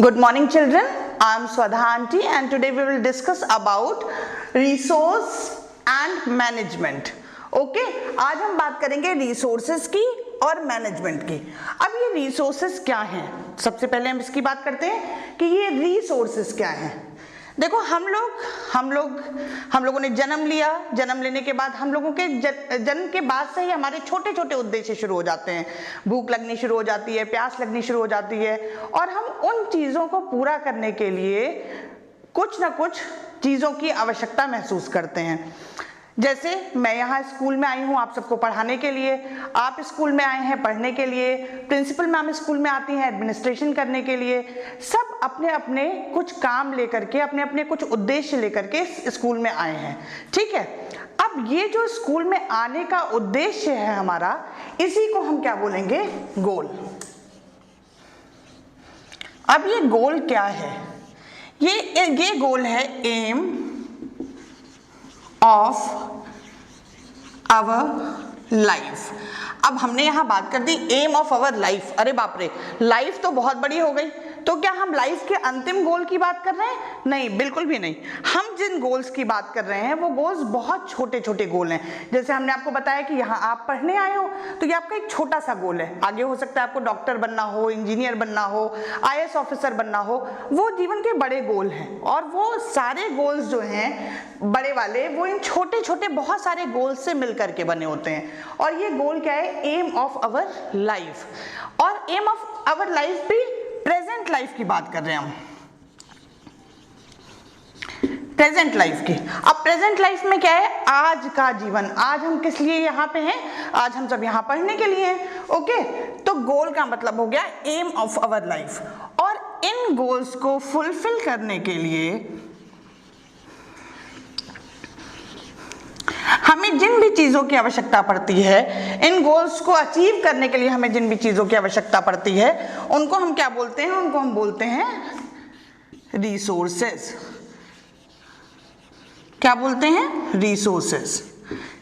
Good morning children, I am Swadha aunty and today we will discuss about resource and management. Okay, आज हम बात करेंगे resources की और management की। अब ये resources क्या हैं? सबसे पहले हम इसकी बात करते हैं कि ये resources क्या हैं। देखो हम लोगों ने जन्म लिया, जन्म लेने के बाद हम लोगों के जन्म के बाद से ही हमारे छोटे छोटे उद्देश्य शुरू हो जाते हैं। भूख लगनी शुरू हो जाती है, प्यास लगनी शुरू हो जाती है और हम उन चीज़ों को पूरा करने के लिए कुछ ना कुछ चीज़ों की आवश्यकता महसूस करते हैं। जैसे मैं यहाँ स्कूल में आई हूँ आप सबको पढ़ाने के लिए, आप स्कूल में आए हैं पढ़ने के लिए, प्रिंसिपल मैम स्कूल में आती हैं एडमिनिस्ट्रेशन करने के लिए। सब अपने अपने कुछ काम लेकर के, अपने अपने कुछ उद्देश्य लेकर के स्कूल में आए हैं। ठीक है, अब ये जो स्कूल में आने का उद्देश्य है हमारा, इसी को हम क्या बोलेंगे? गोल। अब ये गोल क्या है? ये गोल है एम ऑफ आवर लाइफ। अब हमने यहां बात कर दी एम ऑफ आवर लाइफ। अरे बाप रे, लाइफ तो बहुत बड़ी हो गई, तो क्या हम लाइफ के अंतिम गोल की बात कर रहे हैं? नहीं, बिल्कुल भी नहीं। हम जिन गोल्स की बात कर रहे हैं वो गोल्स बहुत छोटे छोटे गोल हैं। जैसे हमने आपको बताया कि यहाँ आप पढ़ने आए हो तो ये आपका एक छोटा सा गोल है। आगे हो सकता है आपको डॉक्टर बनना हो, इंजीनियर बनना हो, IAS ऑफिसर बनना हो, वो जीवन के बड़े गोल हैं। और वो सारे गोल्स जो हैं बड़े वाले, वो इन छोटे छोटे बहुत सारे गोल्स से मिलकर के बने होते हैं। और ये गोल क्या है? Aim of our life. और एम ऑफ आवर लाइफ भी प्रेजेंट लाइफ की बात कर रहे हैं हम, प्रेजेंट लाइफ की। अब प्रेजेंट लाइफ में क्या है? आज का जीवन। आज हम किस लिए यहाँ पे हैं? आज हम सब यहाँ पढ़ने के लिए हैं। ओके, तो गोल का मतलब हो गया एम ऑफ आवर लाइफ। और इन गोल्स को फुलफिल करने के लिए हमें जिन भी चीजों की आवश्यकता पड़ती है, इन गोल्स को अचीव करने के लिए हमें जिन भी चीजों की आवश्यकता पड़ती है, उनको हम क्या बोलते हैं? उनको हम बोलते हैं रिसोर्सेस। क्या बोलते हैं? रिसोर्सेस।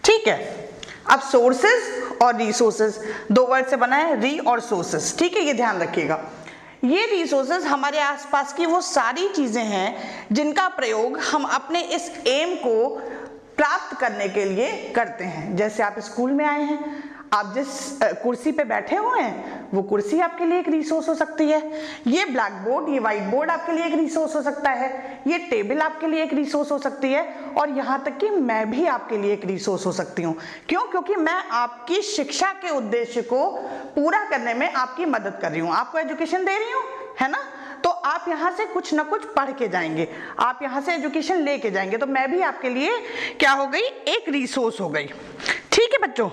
ठीक है, अब सोर्सेस और रिसोर्सेस दो वर्ड से बना है, री और सोर्सेस। ठीक है, ये ध्यान रखिएगा। ये रिसोर्सेस हमारे आसपास की वो सारी चीजें हैं जिनका प्रयोग हम अपने इस एम को प्राप्त करने के लिए करते हैं। जैसे आप स्कूल में आए हैं, आप जिस कुर्सी पे बैठे हुए हैं वो कुर्सी आपके लिए एक रिसोर्स हो सकती है। ये ब्लैक बोर्ड, ये व्हाइट बोर्ड आपके लिए एक रिसोर्स हो सकता है। ये टेबल आपके लिए एक रिसोर्स हो सकती है। और यहाँ तक कि मैं भी आपके लिए एक रिसोर्स हो सकती हूँ। क्यों? क्योंकि मैं आपकी शिक्षा के उद्देश्य को पूरा करने में आपकी मदद कर रही हूँ, आपको एजुकेशन दे रही हूँ, है ना? तो आप यहाँ से कुछ ना कुछ पढ़ के जाएंगे, आप यहाँ से एजुकेशन लेके जाएंगे, तो मैं भी आपके लिए क्या हो गई? एक रिसोर्स हो गई। ठीक है बच्चों,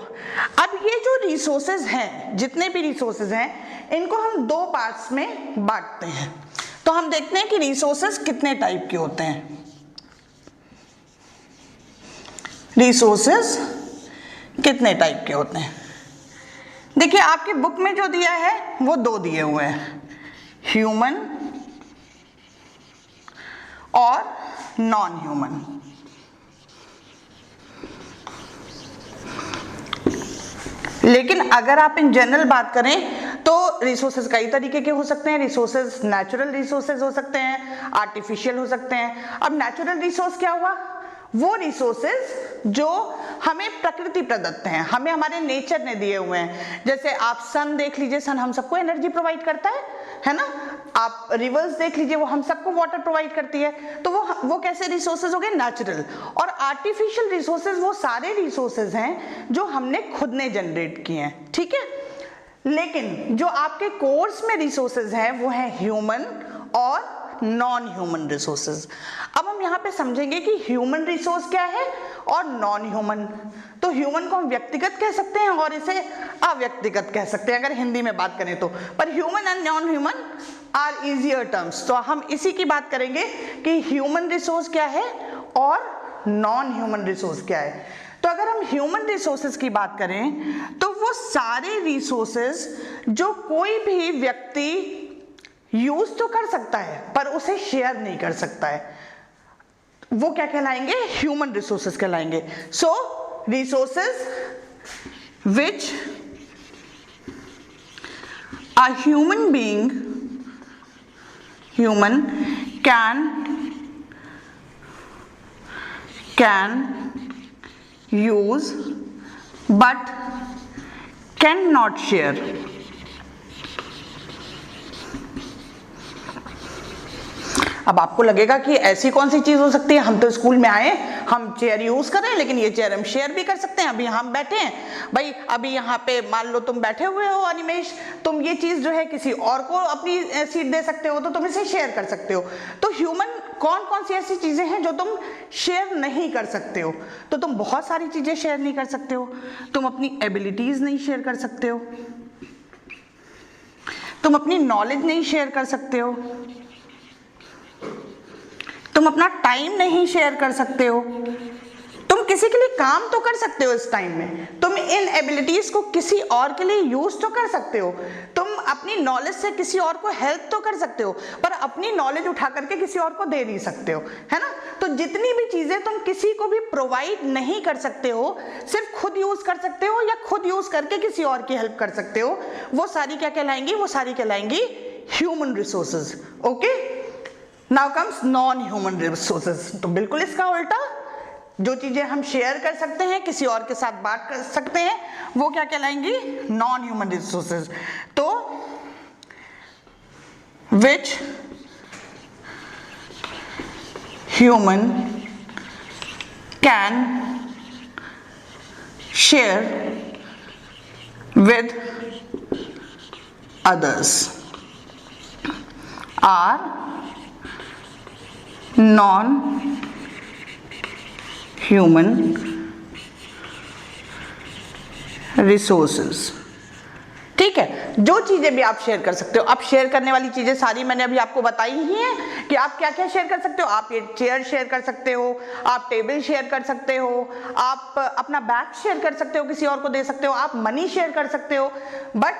अब ये जो रिसोर्सेज हैं, जितने भी रिसोर्सेज हैं, इनको हम दो पार्ट्स में बांटते हैं। तो हम देखते हैं कि रिसोर्सेज कितने टाइप के होते हैं। रिसोर्सेज कितने टाइप के होते हैं? देखिए, आपकी बुक में जो दिया है वो दो दिए हुए हैं, ह्यूमन और नॉन ह्यूमन। लेकिन अगर आप इन जनरल बात करें तो रिसोर्सेज कई तरीके के हो सकते हैं। रिसोर्सेज नेचुरल रिसोर्सेज हो सकते हैं, आर्टिफिशियल हो सकते हैं। अब नेचुरल रिसोर्स क्या हुआ? वो रिसोर्सेज जो हमें प्रकृति प्रदत्त हैं, हमें हमारे नेचर ने दिए हुए हैं। जैसे आप सन देख लीजिए, सन हम सबको एनर्जी प्रोवाइड करता है ना? आप रिवर्स देख लीजिए, वो हम सबको वाटर प्रोवाइड करती है। तो वो कैसे रिसोर्सेज हो गए? नेचुरल। और आर्टिफिशियल रिसोर्सेज वो सारे रिसोर्सेज हैं जो हमने खुद ने जनरेट किए हैं। ठीक है, लेकिन जो आपके कोर्स में रिसोर्सेज हैं वो है ह्यूमन और नॉन ह्यूमन रिसोर्सेज। अब हम यहाँ पे समझेंगे कि ह्यूमन रिसोर्स क्या है और नॉन ह्यूमन। तो ह्यूमन को हम व्यक्तिगत कह सकते हैं और इसे अव्यक्तिगत कह सकते हैं, अगर हिंदी में बात करें तो। पर human and non human are easier terms. तो हम इसी की बात करेंगे कि ह्यूमन रिसोर्स क्या है और नॉन ह्यूमन रिसोर्स क्या है। तो अगर हम ह्यूमन रिसोर्सेज की बात करें तो वो सारे रिसोर्सेज जो कोई भी व्यक्ति यूज तो कर सकता है पर उसे शेयर नहीं कर सकता है, वो क्या कहलाएंगे? ह्यूमन रिसोर्सेज कहलाएंगे। So resources which a human being human can use but cannot share. अब आपको लगेगा कि ऐसी कौन सी चीज हो सकती है, हम तो स्कूल में आए, हम चेयर यूज कर रहे हैं, लेकिन ये चेयर हम शेयर भी कर सकते हैं। अभी हम बैठे हैं भाई, अभी यहाँ पे मान लो तुम बैठे हुए हो अनिमेश, तुम ये चीज जो है किसी और को अपनी सीट दे सकते हो, तो तुम इसे शेयर कर सकते हो। तो ह्यूमन कौन कौन सी ऐसी चीजें हैं जो तुम शेयर नहीं कर सकते हो? तो तुम बहुत सारी चीजें शेयर नहीं कर सकते हो। तुम अपनी एबिलिटीज नहीं शेयर कर सकते हो, तुम अपनी नॉलेज नहीं शेयर कर सकते हो, तुम अपना टाइम नहीं शेयर कर सकते हो। तुम किसी के लिए काम तो कर सकते हो इस टाइम में, तुम इन एबिलिटीज को किसी और के लिए यूज तो कर सकते हो, तुम अपनी नॉलेज से किसी और को हेल्प तो कर सकते हो, पर अपनी नॉलेज उठा करके किसी और को दे नहीं सकते हो, है ना। तो जितनी भी चीजें तुम किसी को भी प्रोवाइड नहीं कर सकते हो, सिर्फ खुद यूज कर सकते हो या खुद यूज करके किसी और की हेल्प कर सकते हो, वो सारी क्या कहलाएंगी? वो सारी कहलाएंगी human resources. Okay, now comes non human resources. तो बिल्कुल इसका उल्टा, जो चीजें हम शेयर कर सकते हैं, किसी और के साथ बात कर सकते हैं, वो क्या कहलाएंगी? Non human resources. तो which human can share with others are non human resources. ठीक है, जो चीजें भी आप शेयर कर सकते हो। अब शेयर करने वाली चीजें सारी मैंने अभी आपको बताई ही हैं कि आप क्या क्या शेयर कर सकते हो। आप ये चेयर शेयर कर सकते हो, आप टेबल शेयर कर सकते हो, आप अपना बैग शेयर कर सकते हो, किसी और को दे सकते हो, आप मनी शेयर कर सकते हो। बट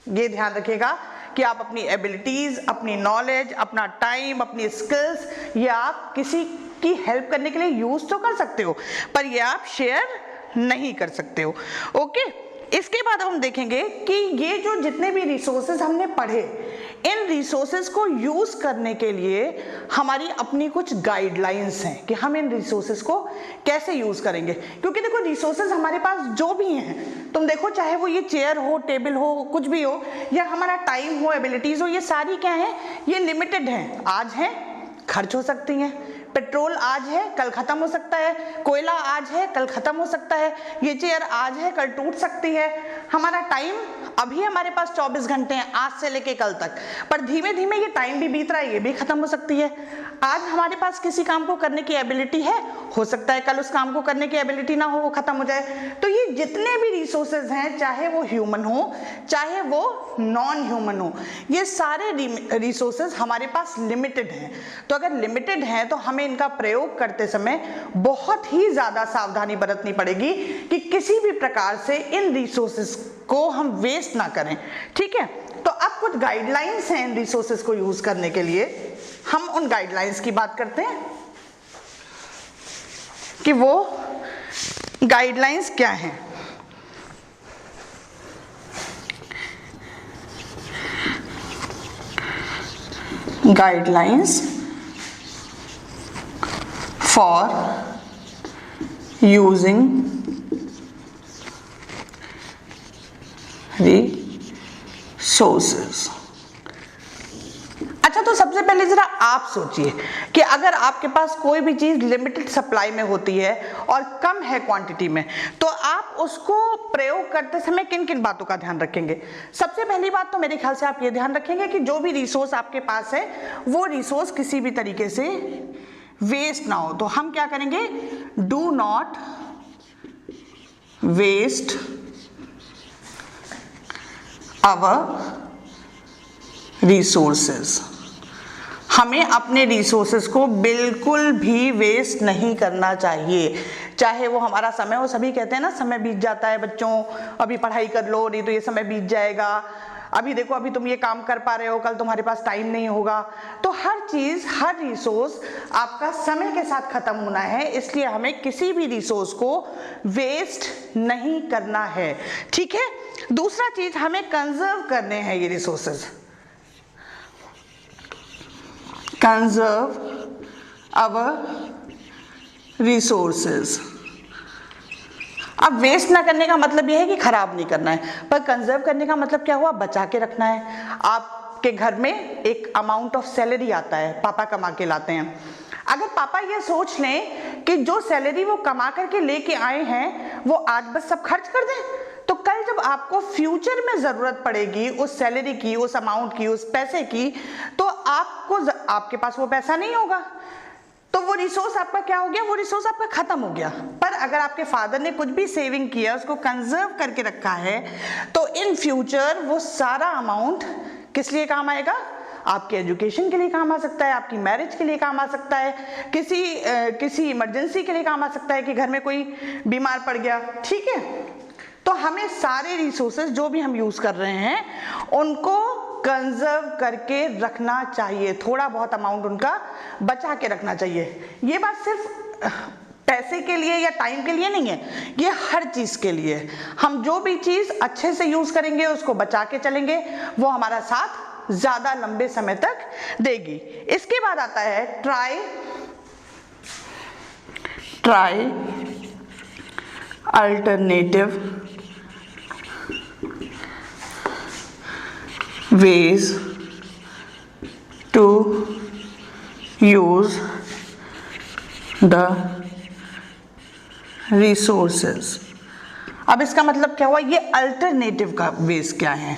ये ध्यान रखिएगा कि आप अपनी एबिलिटीज, अपनी नॉलेज, अपना टाइम, अपनी स्किल्स, ये आप किसी की हेल्प करने के लिए यूज तो कर सकते हो, पर ये आप शेयर नहीं कर सकते हो। ओके, इसके बाद हम देखेंगे कि ये जो जितने भी रिसोर्सेज हमने पढ़े, इन रिसोर्सेज को यूज करने के लिए हमारी अपनी कुछ गाइडलाइंस हैं कि हम इन रिसोर्सेज को कैसे यूज करेंगे। क्योंकि देखो, रिसोर्सेज हमारे पास जो भी हैं, तुम देखो चाहे वो ये चेयर हो, टेबल हो, कुछ भी हो, या हमारा टाइम हो, एबिलिटीज हो, ये सारी क्या है? ये लिमिटेड हैं। आज है, खर्च हो सकती हैं। पेट्रोल आज है, कल खत्म हो सकता है। कोयला आज है, कल खत्म हो सकता है। ये चेयर आज है, कल टूट सकती है। हमारा टाइम, अभी हमारे पास 24 घंटे हैं, आज से लेके कल तक, पर धीमे धीमे ये टाइम भी बीत रहा है, ये भी खत्म हो सकती है। आज हमारे पास किसी काम को करने की एबिलिटी है, हो सकता है कल उस काम को करने की एबिलिटी ना हो, वो खत्म हो जाए। तो ये जितने भी रिसोर्सेज हैं, चाहे वो ह्यूमन हो, चाहे वो नॉन ह्यूमन हो, ये सारे रिसोर्सेज हमारे पास लिमिटेड हैं। तो अगर लिमिटेड हैं तो हमें इनका प्रयोग करते समय बहुत ही ज्यादा सावधानी बरतनी पड़ेगी कि किसी भी प्रकार से इन रिसोर्सेज को हम वेस्ट ना करें। ठीक है, तो अब कुछ गाइडलाइंस हैं इन रिसोर्सेज को यूज करने के लिए। हम उन गाइडलाइंस की बात करते हैं कि वो गाइडलाइंस क्या हैं। Guidelines for using resources। अच्छा, तो सबसे पहले जरा आप सोचिए कि अगर आपके पास कोई भी चीज लिमिटेड सप्लाई में होती है और कम है क्वांटिटी में, तो आप उसको प्रयोग करते समय किन किन बातों का ध्यान रखेंगे? सबसे पहली बात तो मेरे ख्याल से आप ये ध्यान रखेंगे कि जो भी रिसोर्स आपके पास है, वो रिसोर्स किसी भी तरीके से वेस्ट ना हो। तो हम क्या करेंगे? Do not waste our resources. हमें अपने रिसोर्सेज को बिल्कुल भी वेस्ट नहीं करना चाहिए, चाहे वो हमारा समय हो। सभी कहते हैं ना, समय बीत जाता है बच्चों, अभी पढ़ाई कर लो, नहीं तो ये समय बीत जाएगा। अभी देखो, अभी तुम ये काम कर पा रहे हो, कल तुम्हारे पास टाइम नहीं होगा। तो हर चीज, हर रिसोर्स आपका समय के साथ खत्म होना है, इसलिए हमें किसी भी रिसोर्स को वेस्ट नहीं करना है। ठीक है, दूसरा चीज, हमें कंजर्व करने हैं ये रिसोर्सेज। Conserve our resources. अब वेस्ट ना करने का मतलब यह है कि खराब नहीं करना है, पर कंजर्व करने का मतलब क्या हुआ, बचा के रखना है। आपके घर में एक अमाउंट ऑफ सैलरी आता है, पापा कमा के लाते हैं। अगर पापा ये सोच लें कि जो सैलरी वो कमा करके लेके आए हैं वो आज बस सब खर्च कर दें, तो कल जब आपको फ्यूचर में जरूरत पड़ेगी उस सैलरी की, उस अमाउंट की, उस पैसे की, तो आपके पास वो पैसा नहीं होगा, तो वो रिसोर्स आपका क्या हो गया, वो रिसोर्स आपका खत्म हो गया। पर अगर आपके फादर ने कुछ भी सेविंग किया, उसको कंजर्व करके रखा है, तो इन फ्यूचर वो सारा अमाउंट किस लिए काम आएगा, आपके एजुकेशन के लिए काम आ सकता है, आपकी मैरिज के लिए काम आ सकता है, किसी इमरजेंसी के लिए काम आ सकता है कि घर में कोई बीमार पड़ गया। ठीक है, तो हमें सारे रिसोर्सेज जो भी हम यूज कर रहे हैं उनको कंजर्व करके रखना चाहिए, थोड़ा बहुत अमाउंट उनका बचा के रखना चाहिए। ये बात सिर्फ पैसे के लिए या टाइम के लिए नहीं है, ये हर चीज के लिए। हम जो भी चीज अच्छे से यूज करेंगे, उसको बचा के चलेंगे, वो हमारा साथ ज्यादा लंबे समय तक देगी। इसके बाद आता है try alternative ways to use the resources। अब इसका मतलब क्या हुआ, ये अल्टरनेटिव का वेज क्या है।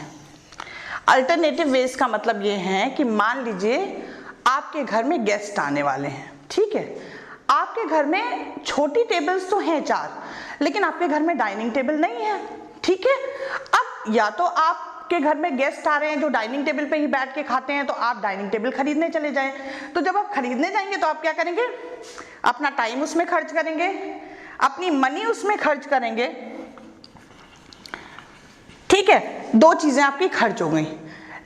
अल्टरनेटिव वेज का मतलब ये है कि मान लीजिए आपके घर में गेस्ट आने वाले हैं, ठीक है, आपके घर में छोटी टेबल्स तो हैं 4, लेकिन आपके घर में डाइनिंग टेबल नहीं है। ठीक है, अब या तो आप के घर में गेस्ट आ रहे हैं जो डाइनिंग टेबल पे ही बैठ के खाते हैं, तो आप डाइनिंग टेबल खरीदने चले जाएं। तो जब आप खरीदने जाएंगे तो आप क्या करेंगे, अपना टाइम उसमें खर्च करेंगे, अपनी मनी उसमें खर्च करेंगे। ठीक है, 2 चीजें आपकी खर्च हो गई।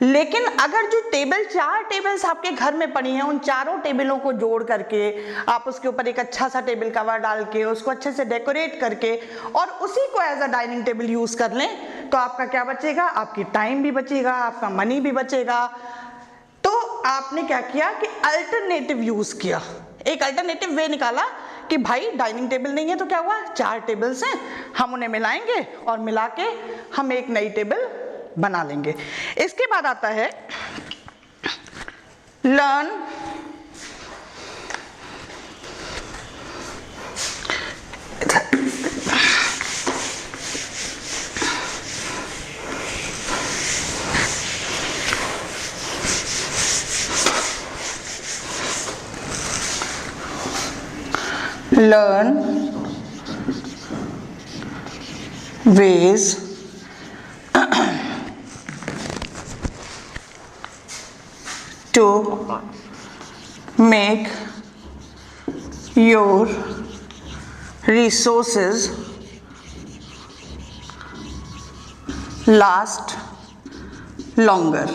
लेकिन अगर जो 4 टेबल्स आपके घर में पड़ी हैं, उन चारों टेबलों को जोड़ करके आप उसके ऊपर एक अच्छा सा टेबल कवर डाल के उसको अच्छे से डेकोरेट करके और उसी को as a dining table use कर लें, तो आपका क्या बचेगा, आपकी टाइम भी बचेगा, आपका मनी भी बचेगा। तो आपने क्या किया कि अल्टरनेटिव यूज किया, एक अल्टरनेटिव वे निकाला कि भाई डाइनिंग टेबल नहीं है तो क्या हुआ, 4 टेबल्स हैं, हम उन्हें मिलाएंगे और मिला के हम एक नई टेबल बना लेंगे। इसके बाद आता है learn ways to make your resources last longer।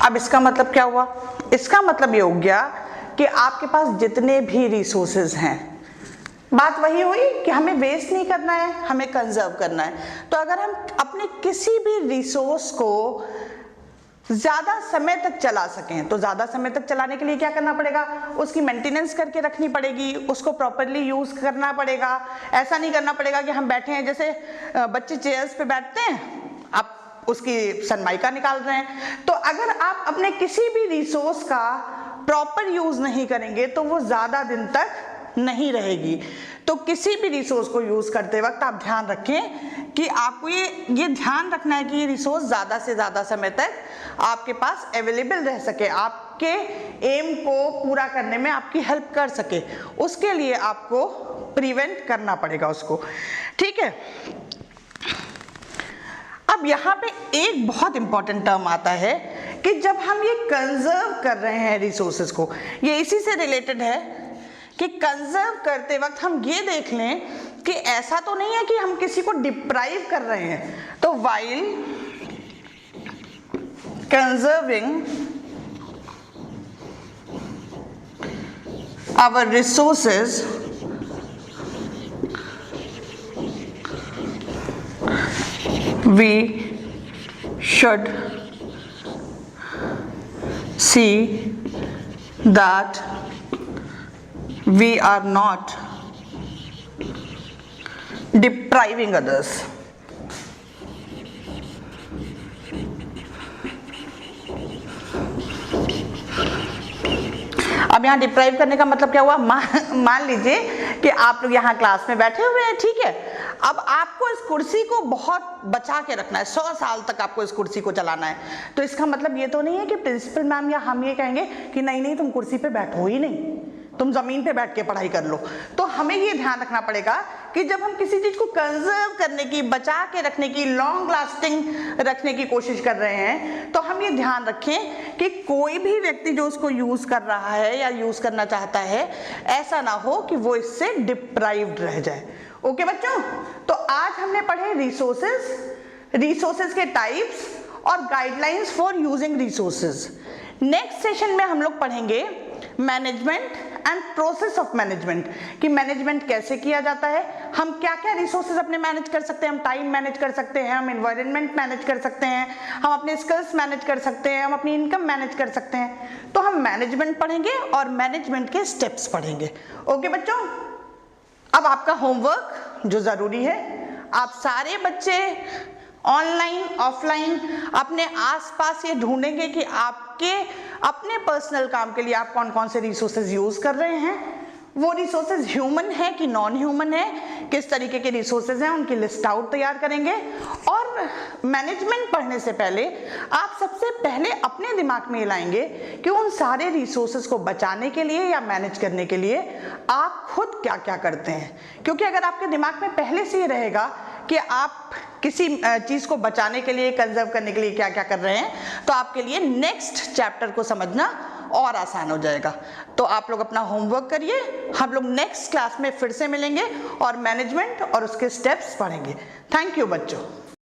अब इसका मतलब क्या हुआ, इसका मतलब ये हो गया कि आपके पास जितने भी रिसोर्सेज हैं, बात वही हुई कि हमें वेस्ट नहीं करना है, हमें कंजर्व करना है। तो अगर हम अपने किसी भी रिसोर्स को ज्यादा समय तक चला सकें, तो ज्यादा समय तक चलाने के लिए क्या करना पड़ेगा, उसकी मेंटेनेंस करके रखनी पड़ेगी, उसको प्रॉपरली यूज करना पड़ेगा। ऐसा नहीं करना पड़ेगा कि हम बैठे हैं, जैसे बच्चे चेयर्स पे बैठते हैं, आप उसकी सनमाइका निकाल रहे हैं। तो अगर आप अपने किसी भी रिसोर्स का प्रॉपर यूज नहीं करेंगे तो वो ज्यादा दिन तक नहीं रहेगी। तो किसी भी रिसोर्स को यूज करते वक्त आप ध्यान रखें कि आपको ये ध्यान रखना है कि ये रिसोर्स ज्यादा से ज्यादा समय तक आपके पास अवेलेबल रह सके, आपके एम को पूरा करने में आपकी हेल्प कर सके, उसके लिए आपको प्रिवेंट करना पड़ेगा उसको। ठीक है, अब यहाँ पे एक बहुत इंपॉर्टेंट टर्म आता है कि जब हम ये कंजर्व कर रहे हैं रिसोर्सेज को, ये इसी से रिलेटेड है कि कंजर्व करते वक्त हम ये देख लें कि ऐसा तो नहीं है कि हम किसी को डिप्राइव कर रहे हैं। तो while conserving our resources we should see that we are not depriving others. अब यहाँ डिप्राइव करने का मतलब क्या हुआ, मान लीजिए कि आप लोग यहाँ क्लास में बैठे हुए हैं, ठीक है, अब आपको इस कुर्सी को बहुत बचा के रखना है, 100 साल तक आपको इस कुर्सी को चलाना है। तो इसका मतलब ये तो नहीं है कि प्रिंसिपल मैम या हम ये कहेंगे कि नहीं नहीं तुम कुर्सी पे बैठो ही नहीं, तुम जमीन पे बैठ के पढ़ाई कर लो। तो हमें ये ध्यान रखना पड़ेगा कि जब हम किसी चीज को कंजर्व करने की, बचा के रखने की, लॉन्ग लास्टिंग रखने की कोशिश कर रहे हैं, तो हम ये ध्यान रखें कि कोई भी व्यक्ति जो उसको यूज कर रहा है या यूज करना चाहता है, ऐसा ना हो कि वो इससे डिप्राइव्ड रह जाए। ओके बच्चों, तो आज हमने पढ़े रिसोर्सेज के टाइप्स और guidelines for using resources. Next session में हम लोग पढ़ेंगे management and process of management, कि मैनेजमेंट कैसे किया जाता है, हम क्या क्या रिसोर्सेज अपने मैनेज कर सकते हैं, हम टाइम मैनेज कर सकते हैं, हम एनवायरनमेंट मैनेज कर सकते हैं, हम अपने स्किल्स मैनेज कर सकते हैं, हम अपनी इनकम मैनेज कर सकते हैं। तो हम मैनेजमेंट पढ़ेंगे और मैनेजमेंट के स्टेप्स पढ़ेंगे। ओके बच्चों, अब आपका होमवर्क जो जरूरी है, आप सारे बच्चे ऑनलाइन ऑफलाइन अपने आसपास ये ढूंढेंगे कि आपके अपने पर्सनल काम के लिए आप कौन कौन से रिसोर्सेज यूज कर रहे हैं, वो रिसोर्सेज ह्यूमन है कि नॉन ह्यूमन है, किस तरीके के रिसोर्सेज हैं, उनकी लिस्ट आउट तैयार करेंगे। और मैनेजमेंट पढ़ने से पहले आप सबसे पहले अपने दिमाग में लाएंगे कि उन सारे रिसोर्सेज को बचाने के लिए या मैनेज करने के लिए आप खुद क्या क्या करते हैं। क्योंकि अगर आपके दिमाग में पहले से ही रहेगा कि आप किसी चीज को बचाने के लिए, कंजर्व करने के लिए क्या क्या कर रहे हैं, तो आपके लिए नेक्स्ट चैप्टर को समझना और आसान हो जाएगा। तो आप लोग अपना होमवर्क करिए, हम लोग नेक्स्ट क्लास में फिर से मिलेंगे और मैनेजमेंट और उसके स्टेप्स पढ़ेंगे। थैंक यू बच्चों।